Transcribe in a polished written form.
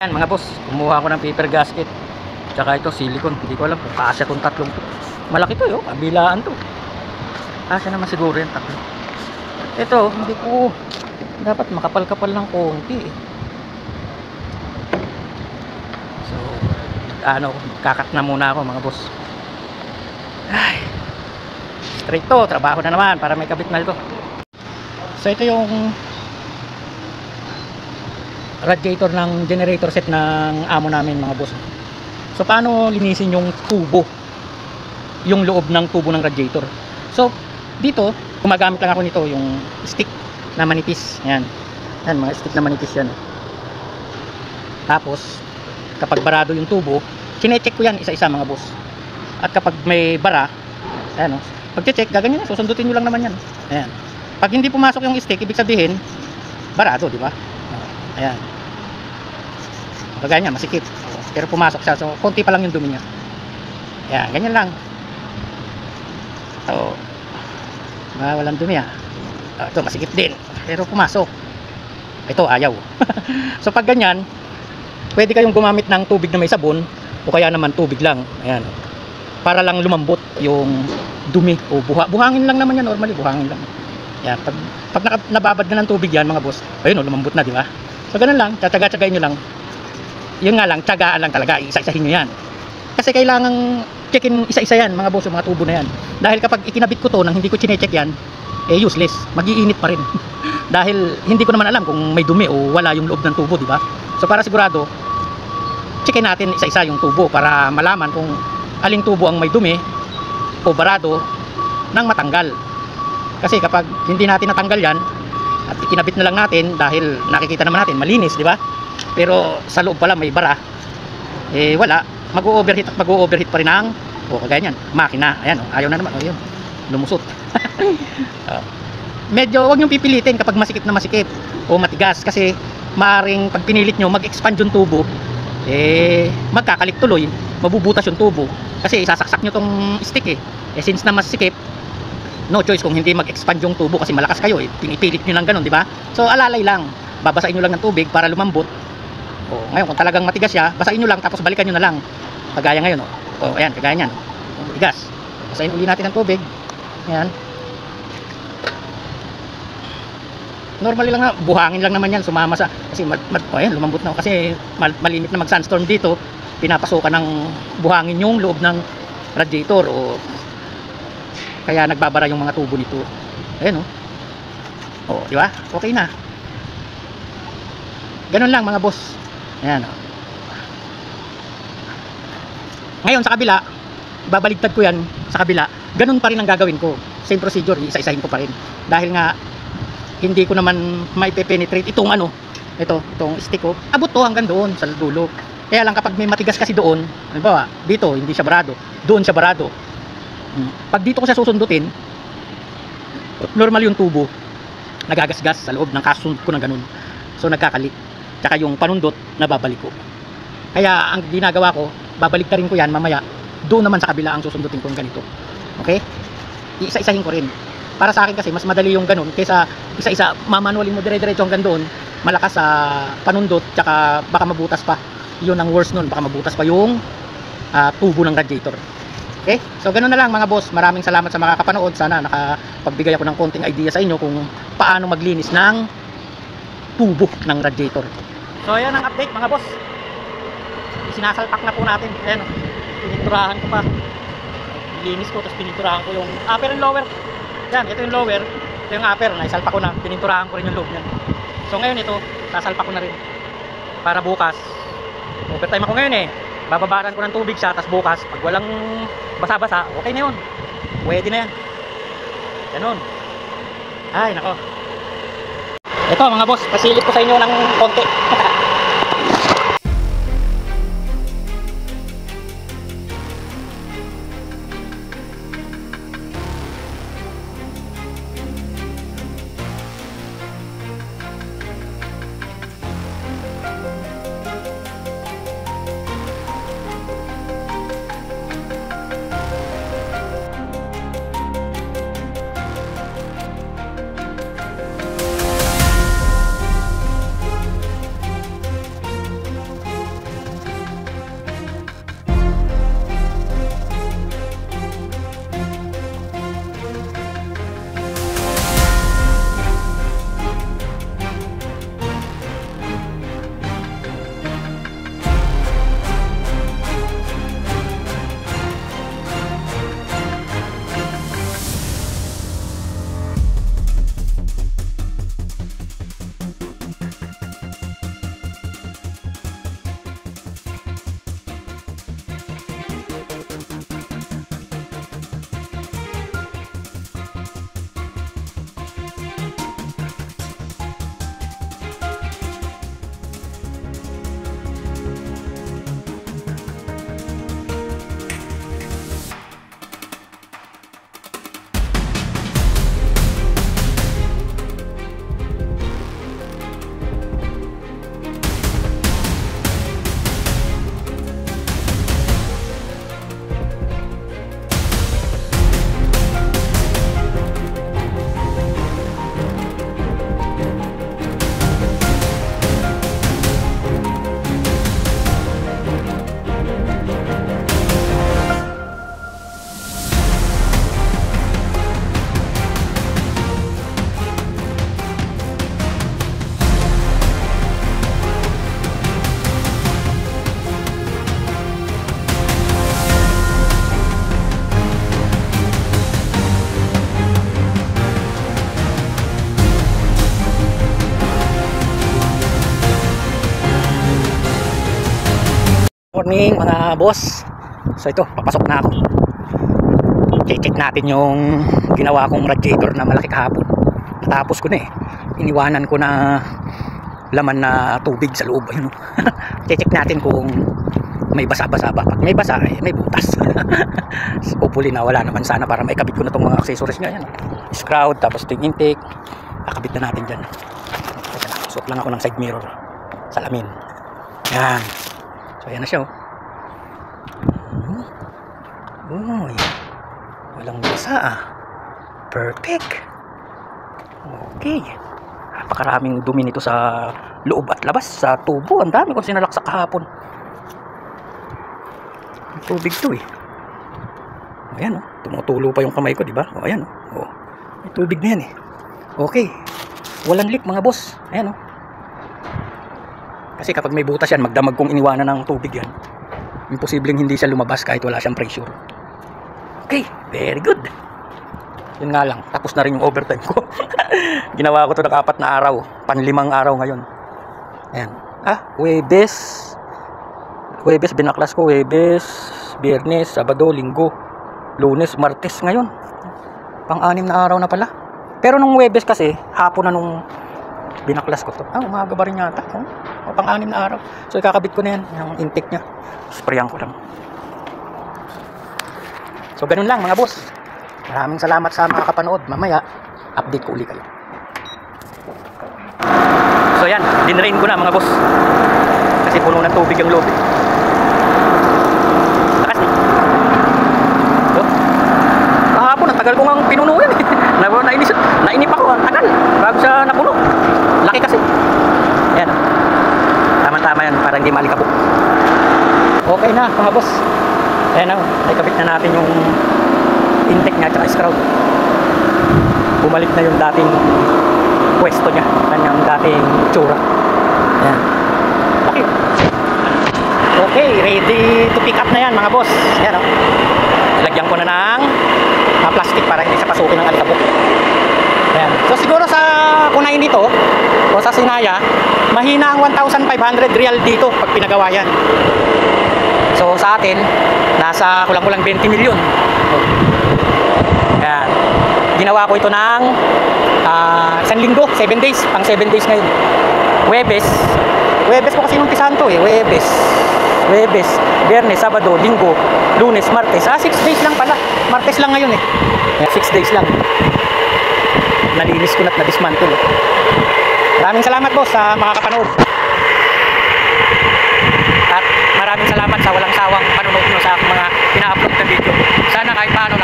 Yan mga boss, kumuha ako ng paper gasket. Tsaka ito silicone. Hindi ko alam kung kasya tong tatlong to. Malaki to, yo, kabilaan to. Kasya naman siguro yung tatlo. Ito, hindi ko dapat makapal-kapal ng konti eh. So, kakat na muna ako mga boss. Ay, straight to, trabaho na naman para may kabit na ito. So ito yung radiator ng generator set ng amo namin mga boss. So paano linisin yung tubo, yung loob ng tubo ng radiator? So dito gumagamit lang ako nito, yung stick na manipis. Yan mga stick na manipis yan. Tapos kapag barado yung tubo, chine-check ko yan isa-isa mga boss. At kapag may bara, ayan, pag-check gaganyan yan, susundutin nyo lang naman yan. Ayan. Pag hindi pumasok yung stick, ibig sabihin barado, di ba? Ayan. Kagaya niya, masikip. Pero pumasok siya. So, konti pa lang yung dumi niya. Ayan, ganyan lang. So, walang dumi ah. Ito, masikip din. Pero pumasok. Ito, ayaw. So, pag ganyan, pwede kayong gumamit ng tubig na may sabon o kaya naman tubig lang. Ayan. Para lang lumambot yung dumi o buhangin lang naman yan. Normally, buhangin lang. Ayan. Pag nababad na ng tubig yan, mga boss, ayun, lumambot na, di ba? So, ganun lang. Tsagain nyo lang. Yun nga lang, tsagaan lang talaga, isa-isahin nyo yan. Kasi kailangan checkin isa-isa yan mga boss, yung mga tubo na yan. Dahil kapag ikinabit ko to nang hindi ko chine-check yan, eh useless, mag-iinit pa rin. Dahil hindi ko naman alam kung may dumi o wala yung loob ng tubo, di ba? So para sigurado, checkin natin isa-isa yung tubo para malaman kung aling tubo ang may dumi o barado nang matanggal. Kasi kapag hindi natin natanggal yan at ikinabit na lang natin, dahil nakikita naman natin malinis, di ba? Pero sa loob pala may bara, eh wala, mag-overheat at mag-overheat pa rin ang kagaya yan, makina. Ayan, ayaw na naman, yun, lumusot. Medyo wag niyong pipilitin kapag masikip na masikip o matigas, kasi maaring pag pinilit nyo mag-expand yung tubo, eh magkakalik tuloy, mabubutas yung tubo kasi isasaksak nyo tong stick eh. Since na masikip, no choice kung hindi mag-expand yung tubo kasi malakas kayo eh, pinipilit nyo lang ganun, di ba? So alalay lang, babasain nyo lang ng tubig para lumambot. Ngayon kung talagang matigas siya, basain nyo lang tapos balikan nyo na lang. Kagaya ngayon, ayan, kagaya nyan, matigas, basain uli natin ng tubig. Ayan, normally lang na, buhangin lang naman yan, sumama sa, kasi ayan, lumambot na kasi malimit na mag sandstorm dito, pinapasukan ng buhangin yung loob ng radiator o kaya nagbabara yung mga tubo nito. Ayan di ba? Okay na. Ganun lang mga boss. Ayan Ngayon sa kabila, babaligtad ko yan sa kabila. Ganun pa rin ang gagawin ko. Same procedure, isa-isahin ko pa rin. Dahil nga hindi ko naman maipe-penetrate itong itong stick ko. Abot to hanggang doon sa dulo. Kaya lang kapag may matigas kasi doon, halimbawa, dito hindi siya barado, doon siya barado. Pag dito ko siya susundutin, normal yung tubo nagagasgas sa loob ng kasunod ko ng ganun. So nagkakalik. Tsaka yung panundot nababalik ko. Kaya ang ginagawa ko, babalik rin ko yan mamaya. Doon naman sa kabila ang susundutin ko ganito. Okay? Isa-isahin ko rin. Para sa akin kasi mas madali yung ganun kaysa isa-isa mamanualin mo dire-diretso hanggang doon. Malakas sa panundot, tsaka baka mabutas pa. Yun ang worst nun, baka mabutas pa yung tubo ng radiator. Okay? So ganun na lang mga boss. Maraming salamat sa mga kapanood. Sana nakapagbigay ako ng konting idea sa inyo kung paano maglinis ng tubo ng radiator. So ayan ang update mga boss. Sinasalpak na po natin. Ayan, pininturahan ko pa. Linis ko, tapos pininturahan ko yung upper and lower. Yan, ito yung lower, ito yung upper. Naisalpak ko na, pininturahan ko rin yung loob niyan. So ngayon ito, sasalpak ko na rin para bukas. Overtime ako ngayon eh. Bababaran ko ng tubig siya, tapos bukas pag walang basa-basa, okay na yun, pwede na yan. Ganun. Ay nako, ito mga boss, pasilip ko sa inyo ng konti. Morning mga boss. So ito, papasok na ako. Check natin yung ginawa kong radiator na malaki kahapon. Natapos ko na eh. Iniwanan ko na laman na tubig sa loob. Ayun. Check natin kung may basa-basa ba. Pag may basa, eh, may butas. Hopefully na wala naman sana para maikabit ko na itong mga accessories nga. Yan. Scroud, tapos ito yung intake. Kakabit na natin dyan. Suot lang ako ng side mirror. Salamin. Yan. So ayan na siya. Uy, walang basa ah. Perfect. Okay. Napakaraming dumi nito sa loob at labas. Sa tubo. Ang dami kong sinalaksak kahapon. Tubig to eh. Ayan oh. Tumutulo pa yung kamay ko, diba? O ayan oh. May tubig na yan eh. Okay. Walang leak mga boss. Ayan oh. Kasi kapag may butas yan, magdamag kong iniwanan ng tubig yan. Imposibleng hindi siya lumabas kahit wala siyang pressure. Okay, very good. Yun nga lang, tapos na rin yung overtime ko. Ginawa ko to ng 4 na araw. Pan-5 araw ngayon. Ayan. Huwebes, binaklas ko. Huwebes, Biyernes, Sabado, Linggo, Lunes, Martes ngayon. Pang-6 na araw na pala. Pero nung Huwebes kasi, hapon na nung binaklas ko to. Umaga ba rin yata. Pang-6 na araw. So ikakabit ko na yan, yung intake nya. Sprayan ko lang. So ganun lang mga boss. Maraming salamat sa mga kapanood. Mamaya, update ko uli kayo. So yan, dinrain ko na mga boss. Kasi puno ng tubig ang loob. Lakas eh. So, kahapon, ang tagal ko nga pinuno yan eh. Nainip ako, ang tagal. Bago siya napuno. Laki kasi. Yan. Tama-tama yan, para hindi malikabok. Okay na mga boss. Ayan na, nakikabit na natin yung intake niya at scroud. Bumalik na yung dating pwesto niya, kanyang dating tsura. Ayan. Laki. Okay, ready to pick up na yan mga boss. Ayan o. Lagyan ko na ng plastic para hindi siya pasukin ng alikabok. Ayan. So siguro sa kunain dito o sa Sinaya, mahina ang 1,500 real dito pag pinagawa yan. So sa atin, nasa kulang-kulang 20 milyon. Ayan. Ginawa ko ito ng 1 linggo, 7 days, pang 7 days ngayon. Huwebes ko kasi numpisahan to eh. Huwebes, Biyernes, Sabado, Linggo, Lunes, Martes. 6 days lang pala. Martes lang ngayon eh. 6 days lang. Nalinis ko na at na-dismantle. Maraming salamat boss sa mga kapanood. At maraming salamat sa walang sawang panonood nyo sa mga pina-upload na video. Sana kahit paano